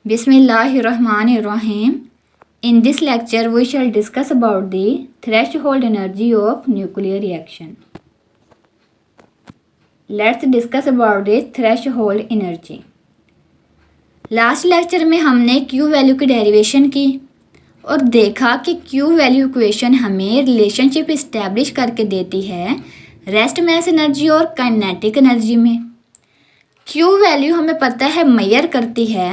Bismillahirrahmanirrahim. In this lecture, we shall discuss about the threshold energy of nuclear reaction. Let's discuss about the threshold energy. Last lecture में हमने Q value की derivation की और देखा कि Q value equation हमें relationship establish करके देती है रेस्ट मास एनर्जी और काइनेटिक एनर्जी में। Q वैल्यू हमें पता है मेजर करती है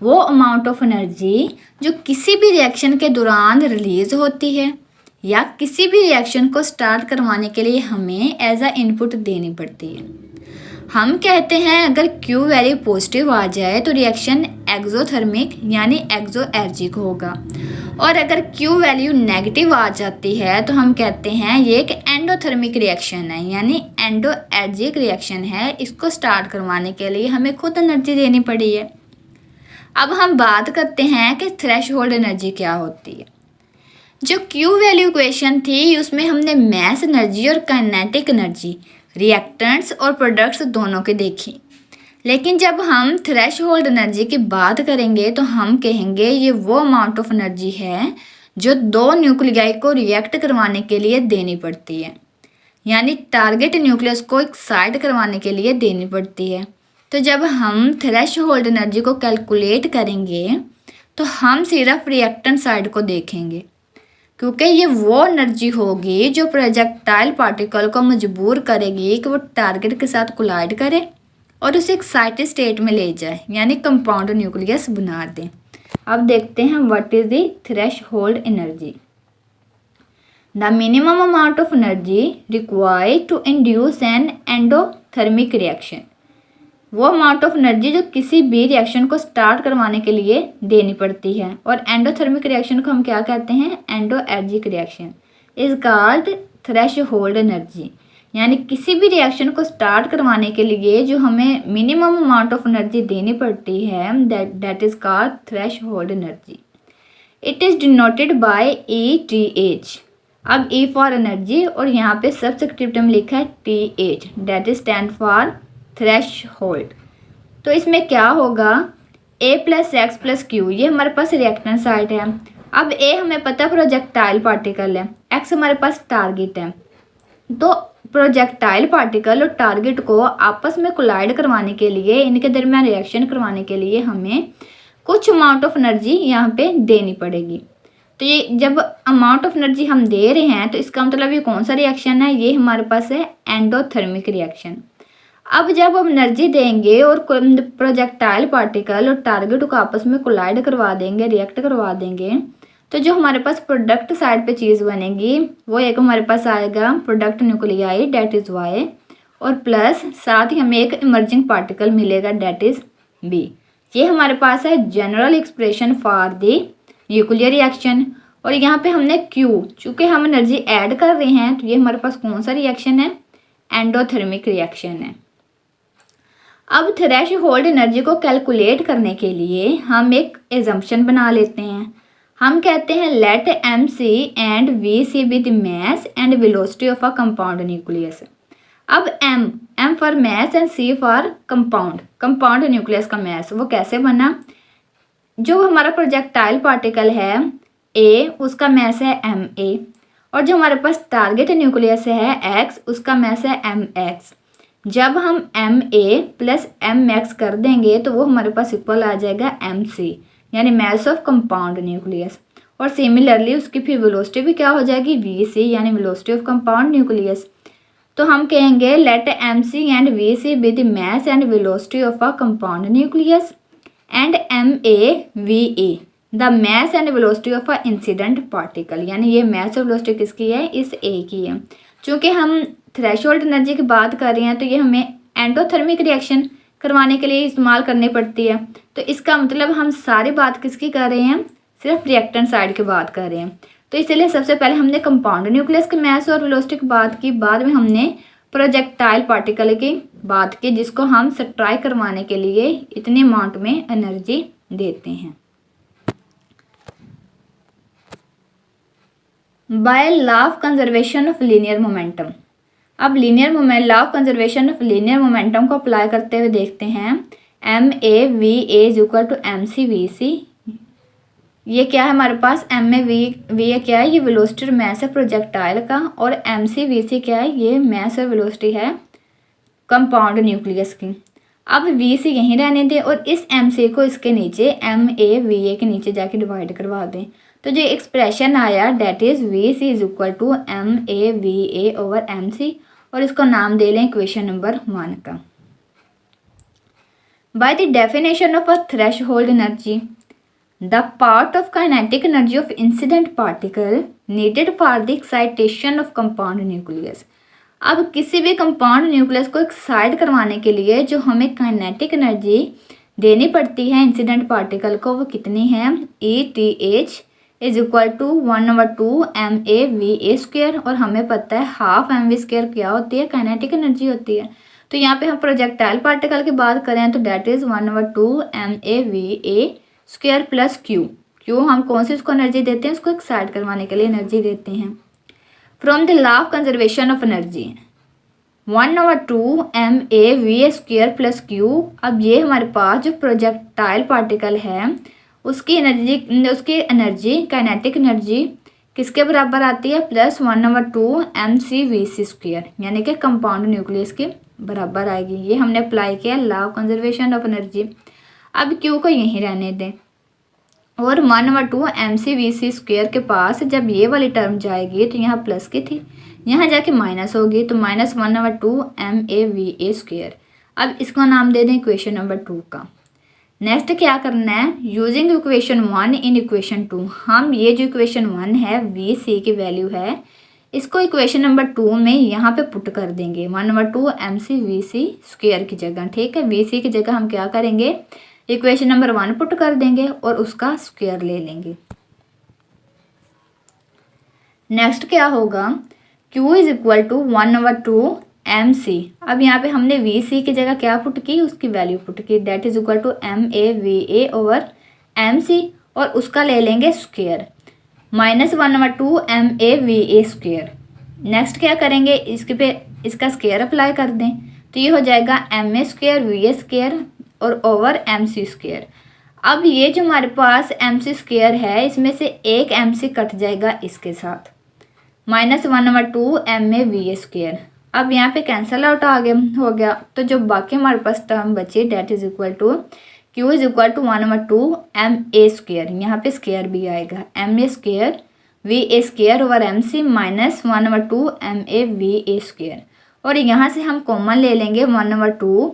वो अमाउंट ऑफ एनर्जी जो किसी भी रिएक्शन के दौरान रिलीज होती है या किसी भी रिएक्शन को स्टार्ट करवाने के लिए हमें एज अ इनपुट देनी पड़ती है। हम कहते हैं अगर Q वैल्यू पॉजिटिव आ जाए तो रिएक्शन एक्सोथर्मिक यानी एक्सोएर्जिक होगा और अगर Q वैल्यू नेगेटिव आ जाती है तो हम कहते हैं ये एक एंडोथर्मिक रिएक्शन है यानी एंडोएर्जिक रिएक्शन है। इसको स्टार्ट करवाने के लिए हमें खुद एनर्जी देनी पड़ी है। अब हम बात करते हैं कि थ्रेशहोल्ड एनर्जी क्या होती है। जो Q वैल्यू इक्वेशन थी उसमें हमने मास एनर्जी और काइनेटिक एनर्जी रिएक्टेंट्स और प्रोडक्ट्स दोनों के देखी, लेकिन जब हम थ्रेशहोल्ड एनर्जी की बात करेंगे तो हम कहेंगे ये वो अमाउंट ऑफ एनर्जी है जो दो न्यूक्लियाई को रिएक्ट करवाने के लिए देनी पड़ती है, यानी टारगेट न्यूक्लियस को एक्साइट करवाने के लिए देनी पड़ती है। तो जब हम थ्रेशहोल्ड एनर्जी को कैलकुलेट करेंगे तो हम सिर्फ रिएक्टेंट साइड को देखेंगे, क्योंकि ये वो एनर्जी होगी जो प्रोजेक्टाइल पार्टिकल को मजबूर करेगी कि वो टारगेट के साथ कोलाइड करे और उसे एक्साइटेड स्टेट में ले जाए, यानी कंपाउंड न्यूक्लियस बना दे। अब देखते हैं what is the threshold energy. The minimum amount of energy required to induce an endothermic reaction, वो अमाउंट ऑफ एनर्जी जो किसी भी रिएक्शन को स्टार्ट करवाने के लिए देनी पड़ती है। और एंडोथर्मिक रिएक्शन को हम क्या कहते हैं, endoergic reaction is called threshold energy, यानी किसी भी रिएक्शन को स्टार्ट करवाने के लिए जो हमें मिनिमम अमाउंट ऑफ एनर्जी देनी पड़ती है that is called threshold energy. It is denoted by ETH। अब E फॉर एनर्जी और यहाँ पे सबस्क्रिप्ट में लिखा है TH, that is stand for threshold. तो इसमें क्या होगा, A + X + Q ये हमारे पास रिएक्टेंट साइड है। अब A हमें पता है प्रोजेक्टाइल पार्टिकल है, X हमारे पास टारगेट है। तो प्रोजेक्टाइल पार्टिकल और टारगेट को आपस में कोलाइड करवाने के लिए, इनके दरमियान रिएक्शन करवाने के लिए हमें कुछ अमाउंट ऑफ एनर्जी यहाँ पे देनी पड़ेगी। तो ये जब अमाउंट ऑफ एनर्जी हम दे रहे हैं तो इसका मतलब ये कौन सा रिएक्शन है, ये हमारे पास है एंडोथर्मिक रिएक्शन। अब जब हम एनर्जी देंगे और प्रोजेक्टाइल पार्टिकल और टारगेट को आपस में कोलाइड करवा देंगे, रिएक्ट करवा देंगे, तो जो हमारे पास प्रोडक्ट साइड पे चीज़ बनेगी वो एक हमारे पास आएगा product nuclei that is Y, और प्लस साथ ही हमें एक इमर्जिंग पार्टिकल मिलेगा डेट इज़ B। ये हमारे पास है general expression for the nuclear reaction. और यहाँ पे हमने Q, चूँकि हम एनर्जी ऐड कर रहे हैं तो ये हमारे पास कौन सा रिएक्शन है, एंडोथर्मिक रिएक्शन है। अब थ्रेशहोल्ड एनर्जी को कैलकुलेट करने के लिए हम एक एजम्पशन बना लेते हैं। हम कहते हैं let MC and VC be the mass and velocity of a compound nucleus. अब M for mass and C for compound nucleus का मास वो कैसे बना, जो हमारा प्रोजेक्टाइल पार्टिकल है A उसका मास है MA, और जो हमारे पास टारगेट न्यूक्लियस है X उसका मास है MX। जब हम MA + MX कर देंगे तो वो हमारे पास इक्वल आ जाएगा MC, यानी मास ऑफ कंपाउंड न्यूक्लियस। और सिमिलरली उसकी फिर वेलोसिटी भी क्या हो जाएगी, VC, यानी वेलोसिटी ऑफ कंपाउंड न्यूक्लियस। तो हम कहेंगे let MC and VC be the mass and velocity of a compound nucleus and MA VA the mass and velocity of a incident particle, यानी ये मास और वेलोसिटी किसकी है, इस A की है। चूँकि हम थ्रेशहोल्ड एनर्जी की बात कर रहे हैं तो ये हमें एंडोथर्मिक रिएक्शन करवाने के लिए इस्तेमाल करनी पड़ती है। तो इसका मतलब हम सारी बात किसकी कर रहे हैं, सिर्फ रिएक्टेंट साइड की बात कर रहे हैं। तो इसलिए सबसे पहले हमने कंपाउंड न्यूक्लियस के मास और वेलोसिटी की बात की, बाद में हमने प्रोजेक्टाइल पार्टिकल की बात की जिसको हम स्ट्राइक करवाने के लिए इतने अमाउंट में एनर्जी देते हैं। By law of conservation of linear momentum. अब law of conservation of linear momentum को अप्लाई करते हुए देखते हैं M A V A is equal to M C V C. ये क्या है हमारे पास, एम ए वी ए क्या है, ये वेलोसिटी और मास है प्रोजेक्टाइल का, और एम सी वी सी क्या है, ये मास और वेलोसिटी है कंपाउंड न्यूक्लियस की। अब वी सी यहीं रहने दें और इस एम सी को इसके नीचे एम ए वी ए के नीचे जाके डिवाइड करवा दें, तो जो एक्सप्रेशन आया that is V C is equal to M A V A over M C, और इसको नाम दे लें इक्वेशन नंबर 1 का। By the definition of a threshold energy, the part of kinetic energy of incident particle needed for the excitation of compound nucleus. अब किसी भी compound nucleus को एक्साइट करवाने के लिए जो हमें काइनेटिक एनर्जी देनी पड़ती है इंसिडेंट पार्टिकल को, वो कितनी है, E T H is equal to 1/2 M A V A square, और हमें पता है हाफ एम वी स्क्वेयर क्या होती है, काइनेटिक एनर्जी होती है। तो यहाँ पे हम प्रोजेक्टाइल पार्टिकल की बात करें तो that is 1/2 M A V A square plus Q. क्यू हम कौन सी उसको एनर्जी देते हैं, उसको एक्साइट करवाने के लिए एनर्जी देते हैं। From the law of conservation of energy 1/2 M A V A square plus Q. अब ये हमारे पास जो प्रोजेक्टाइल पार्टिकल है उसकी एनर्जी काइनेटिक एनर्जी किसके बराबर आती है, plus 1/2 M C V C square, यानी कि कंपाउंड न्यूक्लियस के बराबर आएगी। ये हमने अप्लाई किया law of conservation of energy. अब क्यू को यहीं रहने दें और 1/2 M C V C square के पास जब ये वाली टर्म जाएगी तो यहाँ प्लस की थी, यहाँ जाके माइनस होगी, तो minus 1/2 M A V A square. अब इसको नाम दे दें इक्वेशन नंबर 2 का। नेक्स्ट क्या करना है, यूजिंग इक्वेशन 1 इन इक्वेशन 2, हम ये जो इक्वेशन 1 है वी सी की वैल्यू है, इसको इक्वेशन नंबर 2 में यहाँ पे पुट कर देंगे 1/2 M C V C square की जगह। ठीक है, वी सी की जगह हम क्या करेंगे, इक्वेशन नंबर 1 पुट कर देंगे और उसका स्क्वायर ले लेंगे। नेक्स्ट क्या होगा, Q is equal to 1/2 M C. अब यहाँ पे हमने वी सी की जगह क्या पुट की, उसकी वैल्यू पुट की, that is equal to M A V A over M C, और उसका ले लेंगे square, minus 1/2 M A V A square. Next क्या करेंगे, इसके पे इसका स्क्वायर अप्लाई कर दें, तो ये हो जाएगा M A square V A square और ओवर एम सी स्क्वायर। अब ये जो हमारे पास एम सी स्क्वायर है, इसमें से एक एम सी कट जाएगा इसके साथ, minus 1/2 M A V A square. अब यहाँ पे कैंसल आउट हो गया, तो जो बाकी हमारे पास टर्म बची that is equal to Q is equal to 1/2 M A square, यहाँ पे स्क्वायर भी आएगा, M A square V A square over M C minus 1/2 M A V A square. और यहाँ से हम कॉमन ले लेंगे 1/2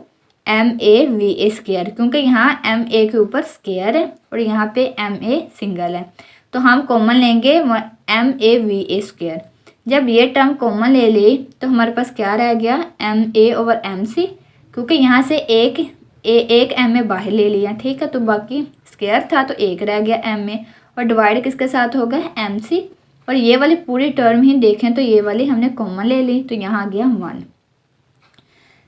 M A V A square, क्योंकि यहाँ एम ए के ऊपर स्क्वायर है और यहाँ पे एम ए सिंगल है, तो हम कॉमन लेंगे M A V A square. जब ये टर्म कॉमन ले ली तो हमारे पास क्या रह गया, M A over M C, क्योंकि यहाँ से एक एम ए बाहर ले लिया। ठीक है, तो बाकी स्क्वायर था तो एक रह गया एम ए, और डिवाइड किसके साथ होगा, एम सी, और ये वाली पूरी टर्म ही देखें तो ये वाली हमने कॉमन ले ली, तो यहाँ आ गया 1।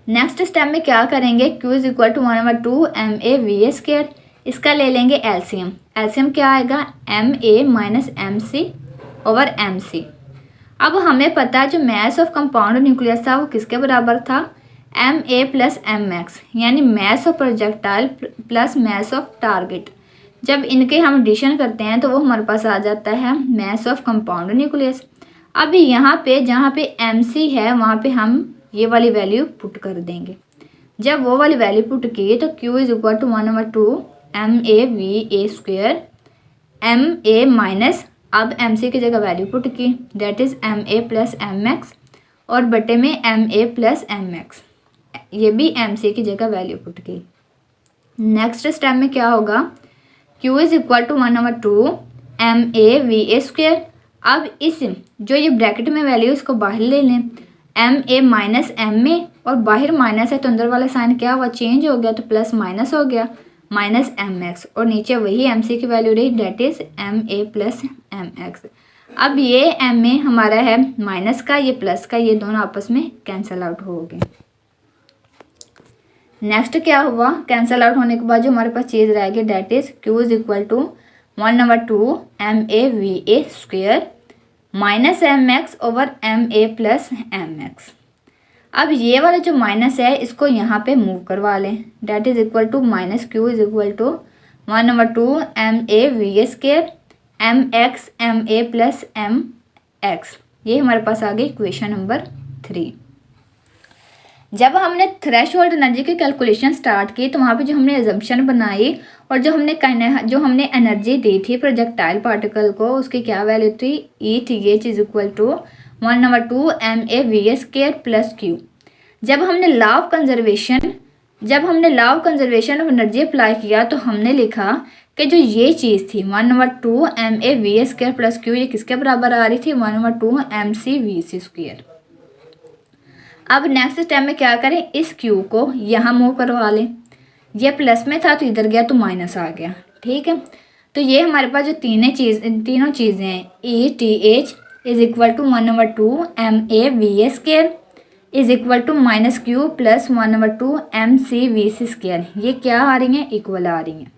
नेक्स्ट स्टेप में क्या करेंगे, Q is equal to 1/2 M A V A square, इसका ले लेंगे एलसीएम। एलसीएम क्या आएगा, M A minus M C over M C. अब हमें पता है जो मास ऑफ कंपाउंड न्यूक्लियस था वो किसके बराबर था, M A plus M X, यानी mass of projectile plus mass of target. जब इनके हम एडिशन करते हैं तो वो हमारे पास आ जाता है मास ऑफ कंपाउंड न्यूक्लियस। अब यहाँ पे जहाँ पे एम सी है वहाँ पे हम ये वाली वैल्यू पुट कर देंगे। जब वो वाली वैल्यू पुट की तो Q is equal to 1/2 M A V A square M A minus, अब एम सी की जगह वैल्यू पुट की, that is M A plus M X, और बटे में M A plus M X, ये भी एम सी की जगह वैल्यू पुट की। नेक्स्ट स्टेप में क्या होगा, Q is equal to 1/2 M A V A square. अब इस जो ये ब्रैकेट में वैल्यू इसको बाहर ले लें, M A minus M A, और बाहर माइनस है तो अंदर वाला साइन क्या हुआ, चेंज हो गया, तो प्लस माइनस हो गया, माइनस एम एक्स, और नीचे वही एम सी की वैल्यू रही, that is M A plus M X. अब ये एम ए हमारा है माइनस का, ये प्लस का, ये दोनों आपस में कैंसल आउट हो गए। नेक्स्ट क्या हुआ, कैंसल आउट होने के बाद जो हमारे पास चीज़ रहेगी that is Q is equal to 1/2 M A V A square minus M X over M A plus M X. अब ये वाला जो माइनस है इसको यहाँ पे मूव करवा लें, that is equal to minus Q is equal to 1/2 ma/v² mx ma + mx। ये हमारे पास आ गई इक्वेशन नंबर 3। जब हमने थ्रेशोल्ड एनर्जी की कैलकुलेशन स्टार्ट की तो वहाँ पे जो हमने एजम्पशन बनाई और जो हमने एनर्जी दी थी प्रोजेक्टाइल पार्टिकल को, उसकी क्या वैल्यू थी, ETH is equal to 1/2 ma/v² + q। जब हमने law of conservation of energy apply किया तो हमने लिखा कि जो ये चीज़ थी 1/2 ma/v² + q, ये किसके बराबर आ रही थी, 1/2 mc/v²। अब नेक्स्ट स्टेप में क्या करें, इस क्यू को यहाँ मूव करवा लें, ये प्लस में था तो इधर गया तो माइनस आ गया, ठीक है। तो ये हमारे पास जो तीनों चीज़ें हैं, ETH is equal to 1/2 ma/v² is equal to minus Q plus 1/2 mc/v², ये क्या आ रही हैं, इक्वल आ रही हैं।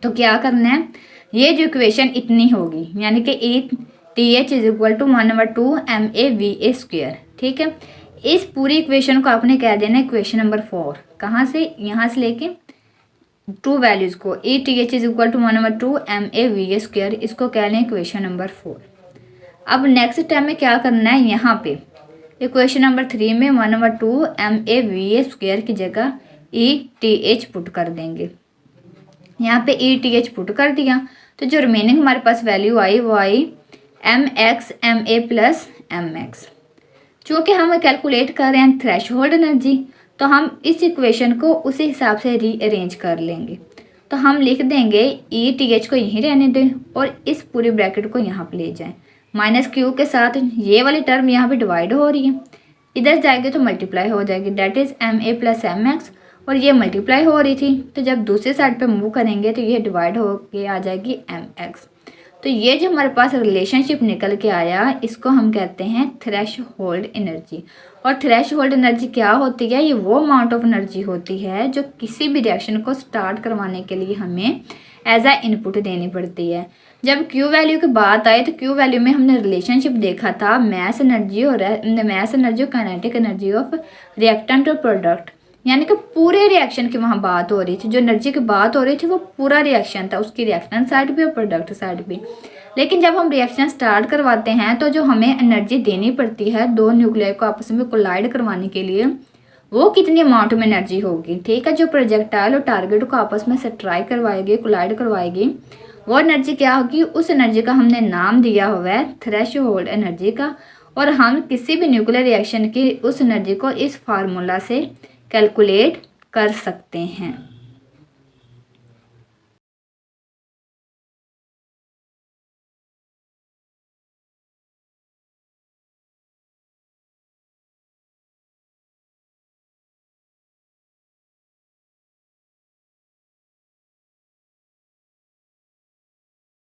तो क्या करना है, ये जो इक्वेशन इतनी होगी यानी कि ETH is equal to 1/2 ma/v², ठीक है। इस पूरी इक्वेशन को आपने कह देना इक्वेशन नंबर 4। कहाँ से, यहाँ से लेके टू वैल्यूज़ को, ETH is equal to 1/2 ma/v², इसको कह लें इक्वेशन नंबर 4। अब नेक्स्ट स्टेप में क्या करना है, यहाँ पे इक्वेशन नंबर 3 में 1/2 ma/v² की जगह ETH पुट कर देंगे। यहाँ पे ETH पुट कर दिया तो जो रिमेनिंग हमारे पास वैल्यू आई वो आई mx ma + mx। चूँकि हम कैलकुलेट कर रहे हैं थ्रेशोल्ड एनर्जी तो हम इस इक्वेशन को उसी हिसाब से रीअरेंज कर लेंगे। तो हम लिख देंगे ETH को यहीं रहने दें और इस पूरी ब्रैकेट को यहाँ पे ले जाएं, माइनस क्यू के साथ ये वाली टर्म यहाँ पे डिवाइड हो रही है, इधर जाएगी तो मल्टीप्लाई हो जाएगी, डेट इज़ ma + mx, और ये मल्टीप्लाई हो रही थी तो जब दूसरी साइड पे मूव करेंगे तो ये डिवाइड हो के आ जाएगी mx। तो ये जो हमारे पास रिलेशनशिप निकल के आया इसको हम कहते हैं थ्रेशोल्ड एनर्जी। और थ्रेशोल्ड एनर्जी क्या होती है, ये वो अमाउंट ऑफ एनर्जी होती है जो किसी भी रिएक्शन को स्टार्ट करवाने के लिए हमें एज आ इनपुट देनी पड़ती है। जब क्यू वैल्यू की बात आई तो क्यू वैल्यू में हमने रिलेशनशिप देखा था मास एनर्जी और काइनेटिक एनर्जी ऑफ रिएक्टेंट और प्रोडक्ट, यानी कि पूरे रिएक्शन की वहाँ बात हो रही थी। जो एनर्जी की बात हो रही थी वो पूरा रिएक्शन था, उसकी रिएक्शन साइड भी और प्रोडक्ट साइड भी। लेकिन जब हम रिएक्शन स्टार्ट करवाते हैं तो जो हमें एनर्जी देनी पड़ती है दो न्यूक्लियाई को आपस में कोलाइड करवाने के लिए, वो कितनी अमाउंट में एनर्जी होगी, ठीक है। जो प्रोजेक्टाइल और टारगेट को आपस में स्ट्राइक करवाएगी, कोलाइड करवाएगी, वो एनर्जी क्या होगी, उस एनर्जी का हमने नाम दिया हुआ है थ्रेशोल्ड एनर्जी का। और हम किसी भी न्यूक्लियर रिएक्शन की उस एनर्जी को इस फार्मूला से कैलकुलेट कर सकते हैं।